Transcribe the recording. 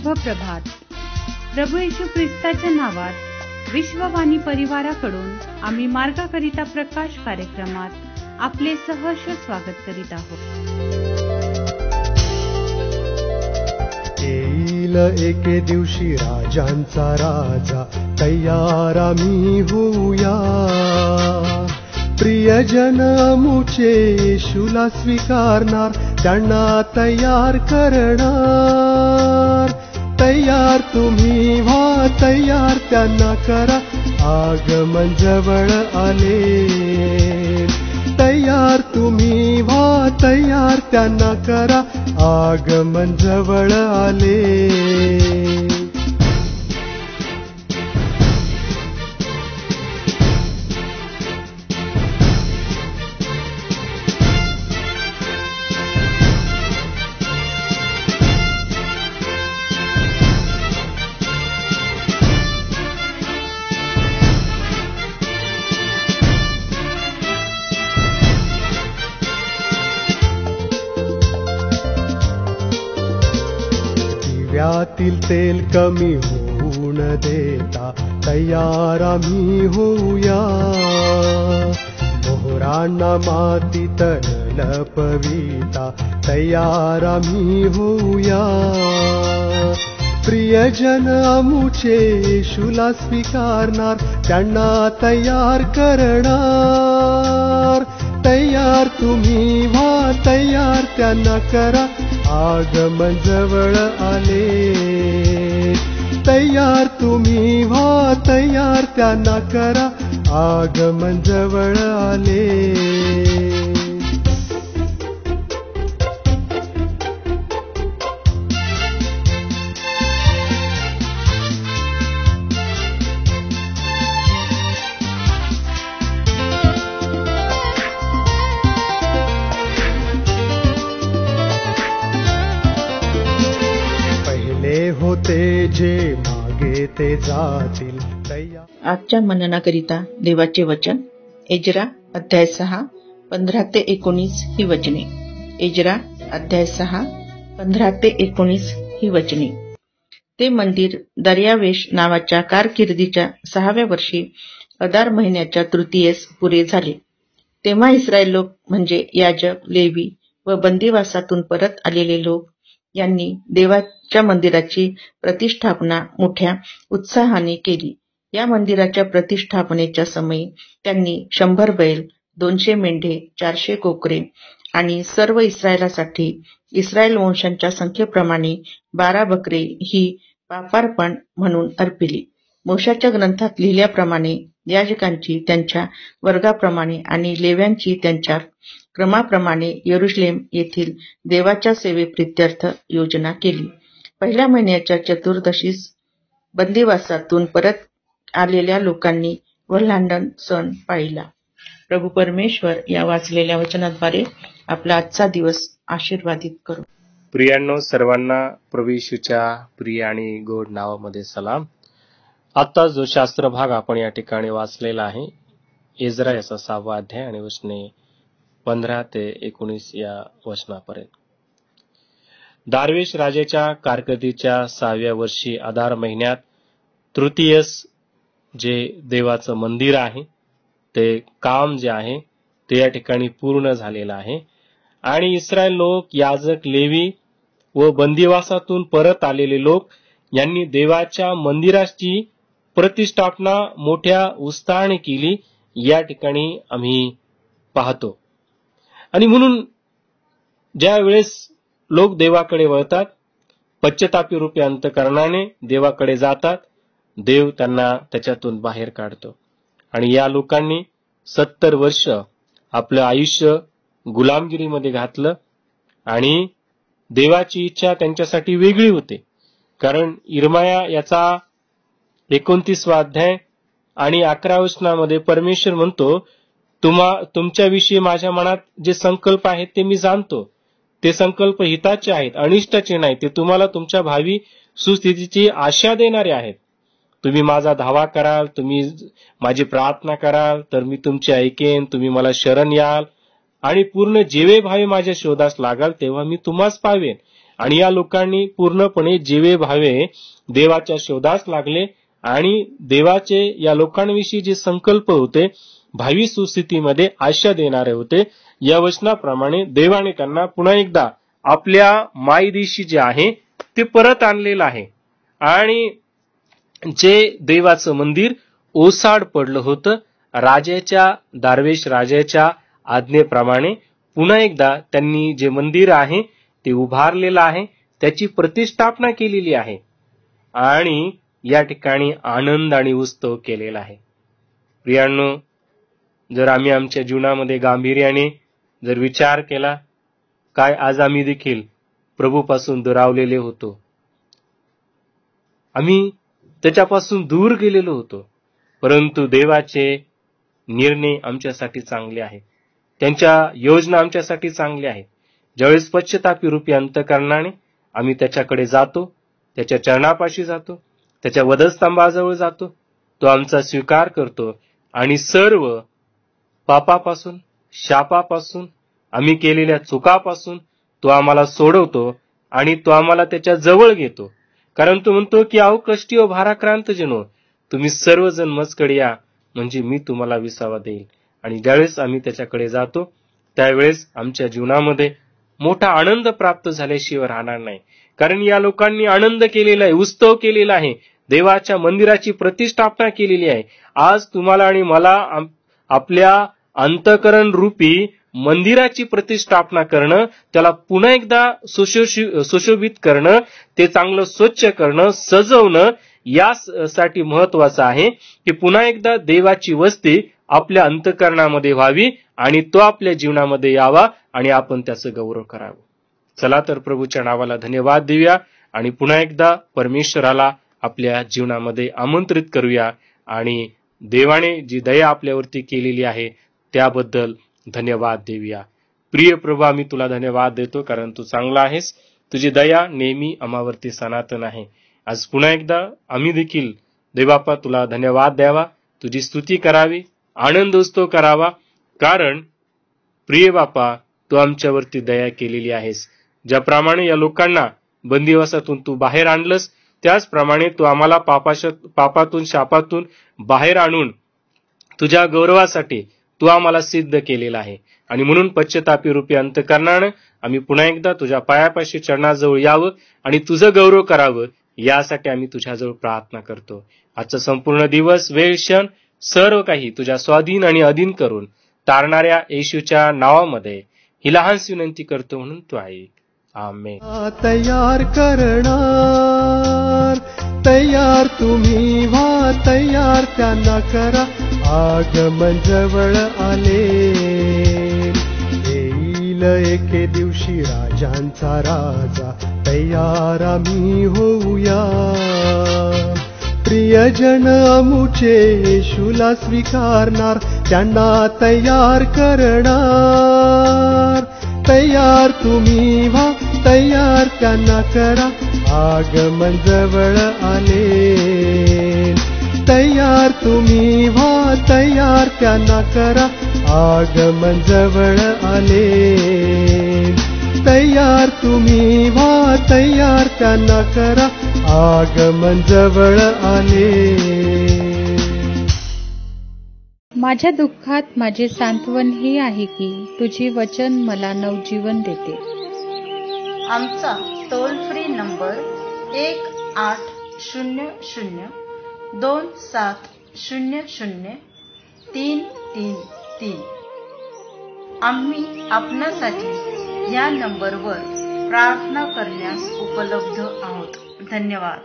शुभ प्रभात. प्रभू येशू ख्रिस्ताच्या नावात विश्ववाणी परिवाराकडून आम्ही मार्गाकरिता प्रकाश कार्यक्रमात आपले सहर्ष स्वागत करीत आहोत. येईल एके दिवशी राजांचा राजा, तयार आम्ही होऊया. प्रियजन मुचे येशूला स्वीकारणार, त्यांना तयार करणार. तयार तुम्ही व्हा, तयार त्यांना करा, आगमन जवळ आले. तयार तुम्ही व्हा, तयार त्यांना करा, आगमन जवळ आले. दिव्यातील तेल कमी होऊ न देता, तयार आम्ही होऊया. मोहरांना मातीत न लपविता, तयार आम्ही होऊया. प्रियजन आमुचे येशूला स्वीकारणार, त्यांना तयार करणार. तयार तुम्ही व्हा, तयार त्यांना करा, आगमन जवळ आले. तयार तुम्ही व्हा, तयार त्यांना करा, आगमन जवळ आले. होते जे मागे ते जातील. आजच्या मननाकरिता देवाचे वचन एजरा अध्याय 6 15 ते 19 ही वचने. एजरा अध्याय 6 15 ते 19 ही वचने. ते मंदिर दर्यावेश नावाच्या कारकिर्दीच्या 6व्या वर्षी अदार महिन्याच्या तृतीयेस पुरे झाले. तेव्हा इस्रायल लोक म्हणजे याजक, लेवी व बंदिवासातून परत आलेले लोक यांनी देवाच्या मंदिराची प्रतिष्ठापना मोठ्या उत्साहाने केली. या मंदिराच्या प्रतिष्ठापनेच्या समयी त्यांनी 100 बैल, 200 मेंढे, 400 कोकरे आणि सर्व इस्रायलासाठी इस्रायल वंशांच्या संख्येप्रमाणे 12 बकरे ही पापार्पण म्हणून अर्पिली. मोशाच्या ग्रंथात लिहिल्याप्रमाणे याजकांची त्यांच्या वर्गाप्रमाणे आणि लेव्यांची त्यांच्या क्रमाप्रमाणे यरुशलेम येथील देवाच्या सेवेप्रित्यर्थ योजना केली. पहिल्या महिन्याच्या चतुर्दशीस बंदिवासातून परत आलेल्या लोकांनी वल्हांडण सण पाळला. प्रभू परमेश्वर या वाचलेल्या वचनाद्वारे आपला आजचा दिवस आशीर्वादित करो. प्रियांनो, सर्वांना प्रभू येशूच्या प्रिय आणि गोड नावामध्ये सलाम. आता जो शास्त्र भाग आपण या ठिकाणी वाचलेला आहे, एजरा याचा 6वा अध्याय आणि वचने 15 ते 19 या वचनापर्यंत. दार्वेश राजाच्या कारकिर्दीच्या 6व्या वर्षी अदार महिन्यात तृतीयस जे देवाचं मंदिर आहे, ते काम जे आहे ते या ठिकाणी पूर्ण झालेलं आहे. आणि इस्रायल लोक, याजक, लेवी व बंदिवासातून परत आलेले लोक यांनी देवाच्या मंदिराची प्रतिष्ठापना मोठ्या उत्साहाने केली, या ठिकाणी आम्ही पाहतो. आणि म्हणून ज्या वेळेस लोक देवाकडे वळतात, पश्चातापी रूपी अंतःकरणाने देवाकडे जातात, देव त्यांना त्याच्यातून बाहेर काढतो. आणि या लोकांनी 70 वर्ष आपलं आयुष्य गुलामगिरीमध्ये घातलं. आणि देवाची इच्छा त्यांच्यासाठी वेगळी होती. कारण इर्माया याचा 29वा अध्याय आणि 11 वचनामध्ये परमेश्वर म्हणतो, तुमच्याविषयी माझ्या मनात जे संकल्प आहेत ते मी जाणतो. ते संकल्प हिताचे आहेत, अनिष्टाचे नाही. ते तुम्हाला तुमच्या भावी सुस्थितीची आशा देणारे आहेत. तुम्ही माझा धावा कराल, तुम्ही माझी प्रार्थना कराल, तर मी तुमचे ऐकेन. तुम्ही मला शरण याल आणि पूर्ण जीवे भावे माझ्या शोधास लागाल, तेव्हा मी तुम्हास पावेन. आणि या लोकांनी पूर्णपणे जीवे भावे देवाच्या शोधास लागले आणि देवाचे या लोकांविषयी जे संकल्प होते, भावी सुस्थितीमध्ये आशा देणारे होते, या वचनाप्रमाणे देवाने त्यांना पुन्हा एकदा आपल्या मायदेशी जे आहे ते परत आणलेलं आहे. आणि जे देवाचं मंदिर ओसाड पडलं होतं, दार्वेश राजाच्या आज्ञेप्रमाणे पुन्हा एकदा त्यांनी जे मंदिर आहे ते उभारलेलं आहे, त्याची प्रतिष्ठापना केलेली आहे आणि या ठिकाणी आनंद आणि उत्सव केलेला आहे. प्रियांनो, जर आम्ही आमच्या जीवनामध्ये गांभीर्याने जर विचार केला, काय आज आम्ही देखील प्रभूपासून दुरावलेले होतो, आम्ही त्याच्यापासून दूर गेलेलो होतो, परंतु देवाचे निर्णय आमच्यासाठी चांगले आहेत, त्यांच्या योजना आमच्यासाठी चांगल्या आहेत. ज्यावेळेस पश्चातापी रूपी अंतःकरणाने आम्ही त्याच्याकडे जातो, त्याच्या चरणापाशी जातो, त्याच्या वधस्तंभाजवळ जातो, तो आमचा स्वीकार करतो आणि सर्व पापापासून, शापापासून, आम्ही केलेल्या चुकापासून तो आम्हाला सोडवतो आणि तो आम्हाला त्याच्या जवळ घेतो. कारण तो म्हणतो की अहो कष्टी व भाराक्रांत जनो, तुम्ही सर्वजण मजकडे या, म्हणजे मी तुम्हाला विसावा देईल. आणि ज्यावेळेस आम्ही त्याच्याकडे जातो त्यावेळेस आमच्या जीवनामध्ये मोठा आनंद प्राप्त झाल्याशिवाय राहणार नाही. कारण या लोकांनी आनंद केलेला आहे, उत्सव केलेला आहे, देवाच्या मंदिराची प्रतिष्ठापना केलेली आहे. आज तुम्हाला आणि मला आपल्या अंतःकरण रूपी मंदिराची प्रतिष्ठापना करणं, त्याला पुन्हा एकदा सुशोभित करणं, ते चांगलं स्वच्छ करणं, सजवणं, यासाठी महत्वाचं आहे की पुन्हा एकदा देवाची वस्ती आपल्या अंतःकरणामध्ये व्हावी आणि तो आपल्या जीवनामध्ये यावा आणि आपण त्याचं गौरव करावं. चला तर प्रभूच्या नावाला धन्यवाद देऊया आणि पुन्हा एकदा परमेश्वराला आपल्या जीवनामध्ये आमंत्रित करूया आणि देवाने जी दया आपल्यावरती केलेली आहे त्याबद्दल धन्यवाद देऊया. प्रिय प्रभू, आम्ही तुला धन्यवाद देतो कारण तू चांगला आहेस, तुझी दया नेहमी आम्हावरती सनातन आहे. आज पुन्हा एकदा आम्ही देखील देवबापा तुला धन्यवाद द्यावा, तुझी स्तुती करावी, आनंद उत्सव करावा, कारण प्रिय बापा तू आमच्यावरती दया केलेली आहेस. ज्याप्रमाणे या लोकांना बंदिवासातून तू बाहेर आणलंस, त्याचप्रमाणे तू आम्हाला पापातून, शापातून बाहेर आणून तुझ्या गौरवासाठी तू आम्हाला सिद्ध केलेला आहे. आणि म्हणून पश्चातापी रूपी अंतःकरणानं आम्ही पुन्हा एकदा तुझ्या पायापाशी चरणाजवळ यावं आणि तुझं गौरव करावं, यासाठी आम्ही तुझ्याजवळ प्रार्थना करतो. आजचा संपूर्ण दिवस, वेळ, क्षण सर्व काही तुझ्या स्वाधीन आणि अधीन करून तारणाऱ्या येशूच्या नावामध्ये ही लहानशी विनंती करतो म्हणून तू ऐक. आमेन. तयार करणार, तयार तुम्ही व्हा, तयार त्यांना करा, आगमन जवळ आले. येईल एके दिवशी राजांचा राजा, तयार आम्ही होऊया. प्रियजन अमुचे येशूला स्वीकारणार, त्यांना तयार करणार. तयार तुम्ही व्हा, तयार त्यांना करा, आगमन जवळ आले. तयार तुम्ही व्हा, तयार त्यांना करा, आगमन जवळ आले. तयार तुम्ही व्हा, तयार त्यांना करा, आगमन जवळ आले. माझ्या दुःखात माझे सांत्वन हे आहे की तुझे वचन मला नवजीवन देते. आमचा टोल फ्री नंबर 1800-2700-333. आम्ही आपणासाठी या नंबरवर प्रार्थना करण्यास उपलब्ध आहोत. धन्यवाद.